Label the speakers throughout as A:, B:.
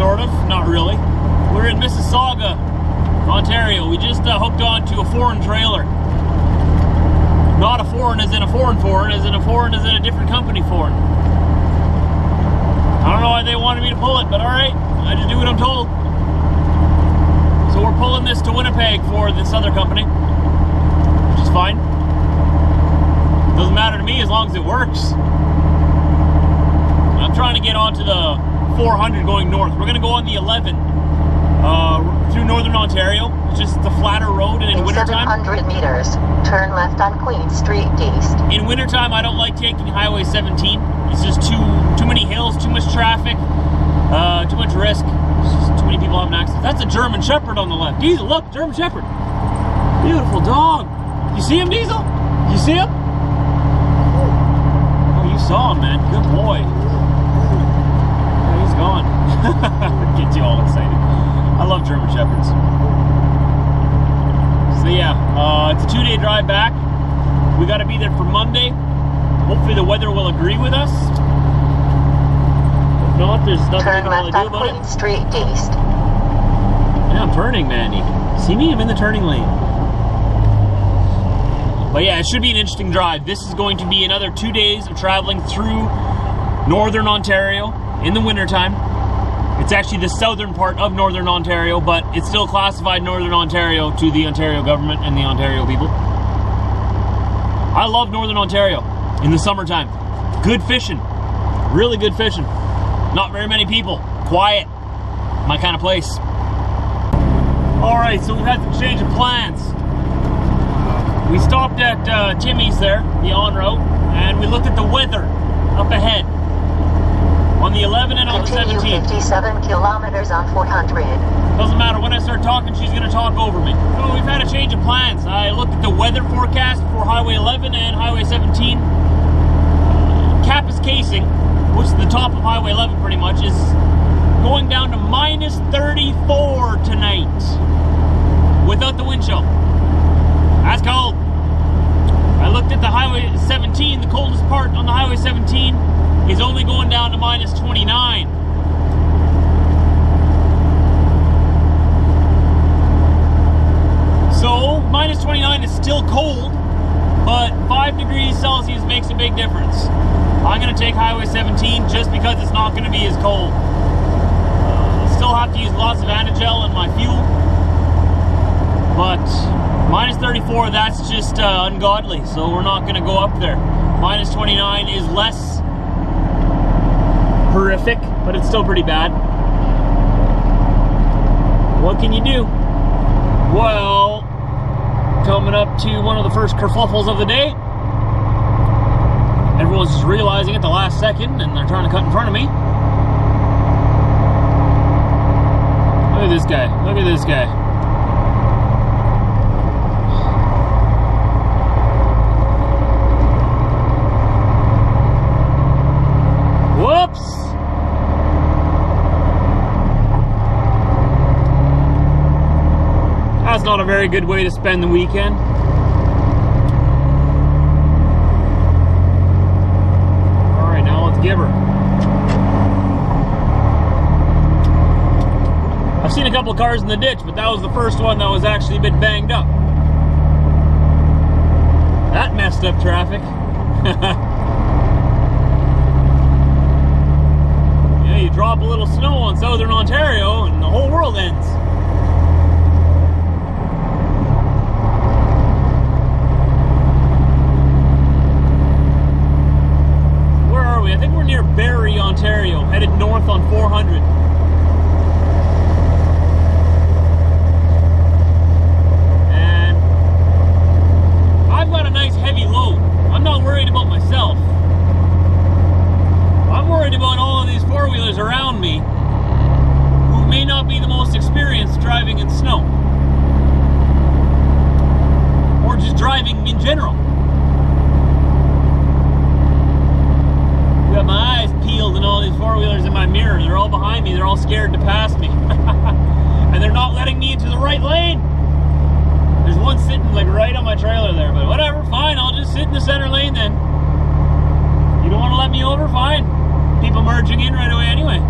A: sort of, not really. We're in Mississauga, Ontario. We just hooked on to a foreign trailer. Not a foreign as in a foreign, as in a foreign as in a different company foreign. I don't know why they wanted me to pull it, but alright, I just do what I'm told. So we're pulling this to Winnipeg for this other company, which is fine. Doesn't matter to me as long as it works. I'm trying to get onto the 400 going north. We're going to go on the 11 through northern Ontario. It's just the flatter road, and in wintertime...
B: 700 meters, turn left on Queen Street East.
A: In wintertime, I don't like taking Highway 17. It's just too many hills, too much traffic, too much risk. Just too many people having accidents. That's a German Shepherd on the left. Diesel, look, German Shepherd. Beautiful dog. You see him, Diesel? You see him? Oh, you saw him, man. Good boy. Yeah, he's gone. Gets you all excited. I love German Shepherds. So yeah, it's a 2-day drive back. We got to be there for Monday. Hopefully the weather will agree with us. If not, there's nothing we can really do about it.
B: Turn left on Queen Street East.
A: Yeah, I'm turning, Mandy. See me? I'm in the turning lane. But yeah, it should be an interesting drive. This is going to be another 2 days of traveling through northern Ontario in the wintertime. It's actually the southern part of northern Ontario, but it's still classified northern Ontario to the Ontario government and the Ontario people. I love northern Ontario in the summertime. Good fishing. Really good fishing. Not very many people. Quiet. My kind of place. Alright, so we've had some change of plans. We stopped at Timmy's there, the on-route, and we looked at the weather up ahead. On the 11 and on the 17.
B: Continue 57 kilometers on 400.
A: Doesn't matter. When I start talking, she's going to talk over me. So we've had a change of plans. I looked at the weather forecast for Highway 11 and Highway 17. Kappa's casing, which is the top of Highway 11 pretty much, is going down to minus 34 tonight without the wind chill. That's cold. I looked at the Highway 17, the coldest part on the Highway 17 is only going down to minus 29. So, minus 29 is still cold, but 5 degrees Celsius makes a big difference. I'm going to take Highway 17 just because it's not going to be as cold. I still have to use lots of Antigel in my fuel, but minus 34, that's just ungodly, so we're not going to go up there. Minus 29 is less horrific, but it's still pretty bad. What can you do? Well, coming up to one of the first kerfluffles of the day. Everyone's just realizing at the last second, and they're trying to cut in front of me. Look at this guy. Look at this guy. Whoops! That's not a very good way to spend the weekend. Alright, now let's give her. I've seen a couple of cars in the ditch, but that was the first one that was actually a bit banged up. That messed up traffic. Yeah, you drop a little snow on southern Ontario and the whole world ends. I think we're near Barrie, Ontario, headed north on 400. And I've got a nice heavy load. I'm not worried about myself. I'm worried about all of these four-wheelers around me who may not be the most experienced driving in snow. Or just driving in general. Got my eyes peeled and all these four-wheelers in my mirror. They're all behind me. They're all scared to pass me. And they're not letting me into the right lane. There's one sitting like right on my trailer there, but whatever, fine. I'll just sit in the center lane then. You don't want to let me over? Fine. People merging in right away anyway.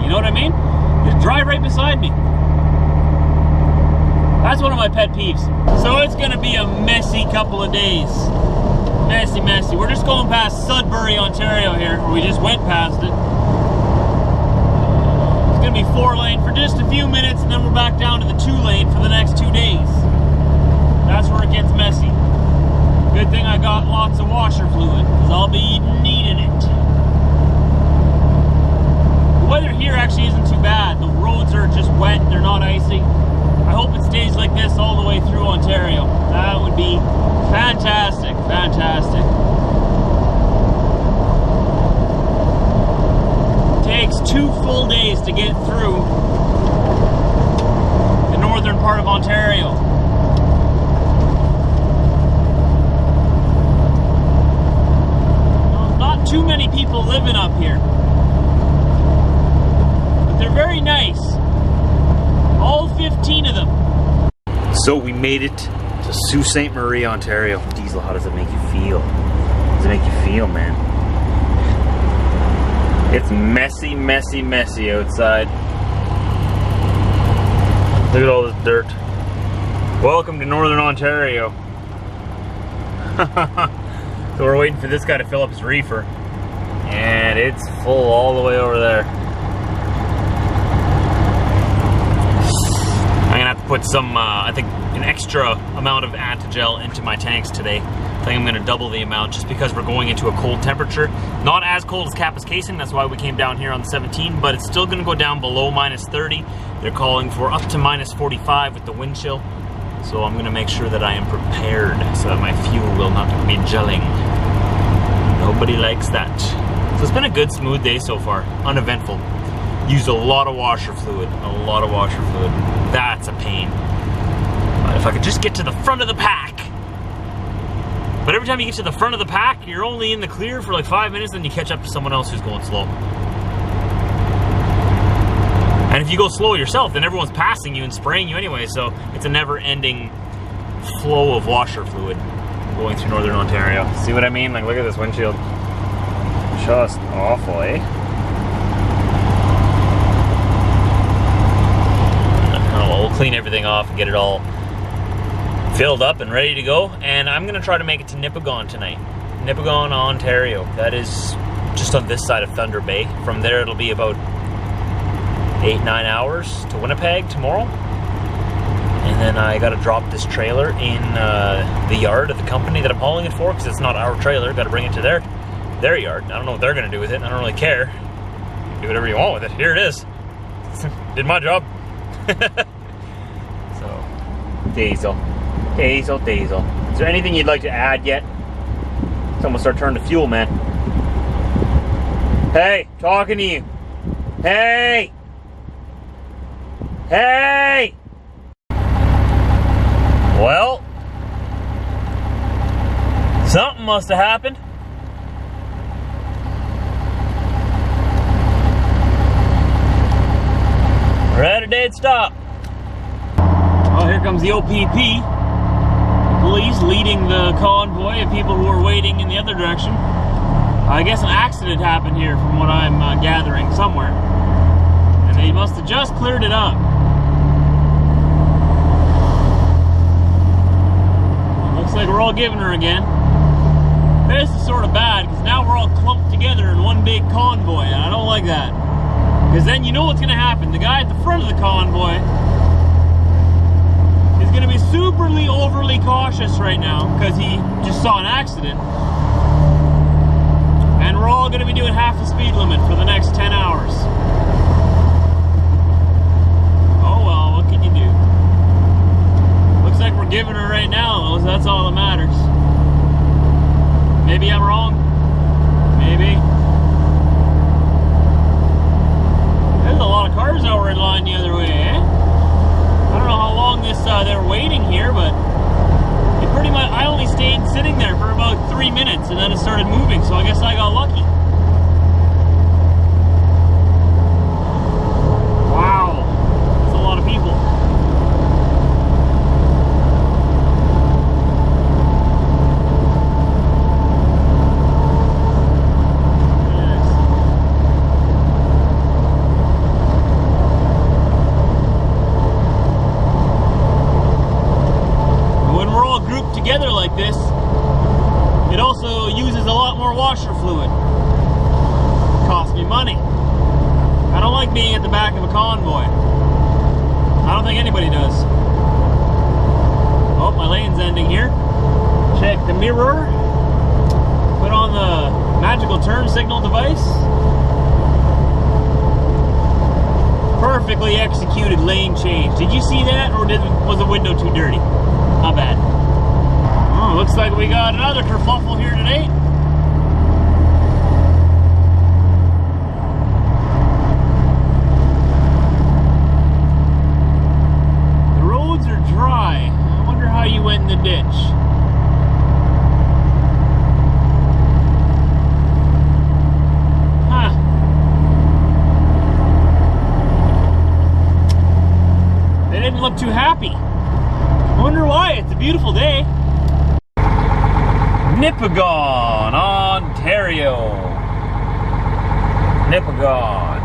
A: You know what I mean? Just drive right beside me. That's one of my pet peeves. So it's gonna be a messy couple of days. Messy, messy. We're just going past Sudbury, Ontario here. We just went past it. It's gonna be 4-lane for just a few minutes, and then we're back down to the 2-lane for the next 2 days. That's where it gets messy. Good thing I got lots of washer fluid, because I'll be needing it. The weather here actually isn't too bad. The roads are just wet, they're not icy. I hope it stays like this all the way through Ontario. That would be fantastic, fantastic. Takes 2 full days to get through the northern part of Ontario. Well, not too many people living up here, but they're very nice. All 15 of them.
C: So we made it to Sault Ste. Marie, Ontario. Diesel, how does it make you feel? How does it make you feel, man? It's messy, messy, messy outside. Look at all this dirt. Welcome to Northern Ontario. So we're waiting for this guy to fill up his reefer. And it's full all the way over there. I'm gonna have to put some, I think, an extra amount of Antigel into my tanks today. I think I'm gonna double the amount just because we're going into a cold temperature. Not as cold as Kappa's casing, that's why we came down here on the 17, but it's still gonna go down below -30. They're calling for up to -45 with the wind chill. So I'm gonna make sure that I am prepared so that my fuel will not be gelling. Nobody likes that. So it's been a good, smooth day so far, uneventful. Used a lot of washer fluid, That's a pain. But if I could just get to the front of the pack. But every time you get to the front of the pack, you're only in the clear for like 5 minutes, then you catch up to someone else who's going slow. And if you go slow yourself, then everyone's passing you and spraying you anyway, so it's a never-ending flow of washer fluid going through Northern Ontario. See what I mean? Like, look at this windshield. Just awful, eh? We'll clean everything off and get it all filled up and ready to go. And I'm gonna try to make it to Nipigon tonight. Nipigon, Ontario. That is just on this side of Thunder Bay. From there it'll be about 8-9 hours to Winnipeg tomorrow. And then I gotta drop this trailer in the yard of the company that I'm hauling it for, because it's not our trailer. Gotta bring it to their yard. I don't know what they're gonna do with it. I don't really care. Do whatever you want with it. Here it is. Did my job. So, Diesel. Is there anything you'd like to add yet? Someone start turning to fuel, man. Hey, talking to you. Hey! Hey! Well, something must have happened. We're at a dead stop. Oh, here comes the OPP. Police leading the convoy of people who are waiting in the other direction. I guess an accident happened here from what I'm gathering somewhere. And they must have just cleared it up. Looks like we're all giving her again. This is sort of bad because now we're all clumped together in one big convoy, and I don't like that. Because then you know what's going to happen. The guy at the front of the convoy is going to be superly overly cautious right now because he just saw an accident. And we're all going to be doing half the speed limit for the next 10 hours. Oh well, what can you do? Looks like we're giving her right now, though, so that's all that matters. Maybe I'm wrong. Maybe. There's a lot of cars over in line the other way, eh? I don't know how long they were waiting here, but it pretty much, I only stayed sitting there for about 3 minutes and then it started moving, so I guess I got lucky. Wow, that's a lot of people.
A: more washer fluid. Cost me money. I don't like being at the back of a convoy. I don't think anybody does. Oh, my lane's ending here. Check the mirror. Put on the magical turn signal device. Perfectly executed lane change. Did you see that, or was the window too dirty? Not bad. Oh, looks like we got another kerfluffle here today. The roads are dry. I wonder how you went in the ditch. Huh. They didn't look too happy. I wonder why. It's a beautiful day. Nipigon, Ontario. Nipigon.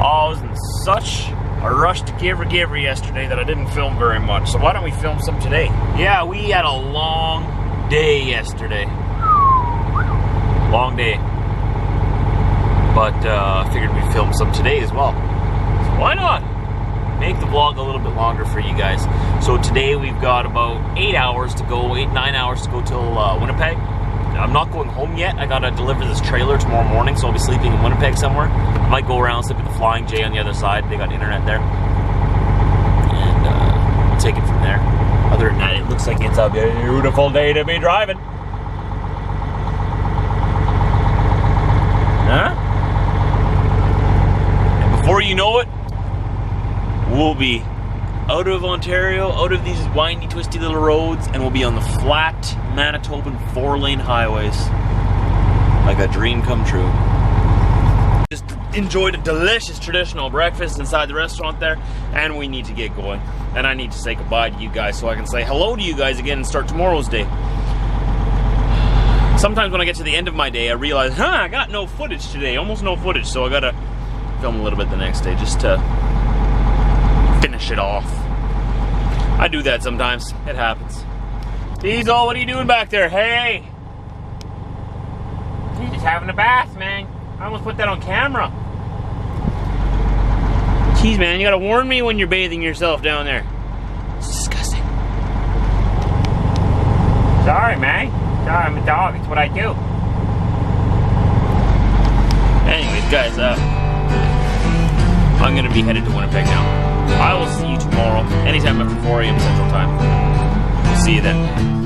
A: Oh, I was in such a rush to give her yesterday that I didn't film very much. So why don't we film some today? Yeah, we had a long day yesterday. Long day. But I figured we'd film some today as well. So why not? Make the vlog a little bit longer for you guys. So today we've got about 8 hours to go, 9 hours to go till Winnipeg. I'm not going home yet. I gotta deliver this trailer tomorrow morning, so I'll be sleeping in Winnipeg somewhere. I might go around, sleep at the Flying J on the other side. They got internet there. And we'll take it from there. Other than that, it looks like it's a beautiful day to be driving. Huh? And before you know it, we'll be out of Ontario, out of these windy, twisty little roads, and we'll be on the flat Manitoban 4-lane highways. Like a dream come true. Just enjoyed a delicious traditional breakfast inside the restaurant there, and we need to get going. And I need to say goodbye to you guys so I can say hello to you guys again and start tomorrow's day. Sometimes when I get to the end of my day, I realize, I got no footage today, almost no footage, so I gotta film a little bit the next day just to finish it off. I do that sometimes. It happens. Diesel, what are you doing back there? Hey! He's just having a bath, man. I almost put that on camera. Jeez, man, you gotta warn me when you're bathing yourself down there. It's disgusting. Sorry, man. Sorry, I'm a dog. It's what I do. Anyways, guys, I'm gonna be headed to Winnipeg now. I will see you tomorrow, anytime after 4 a.m. Central Time. See you then.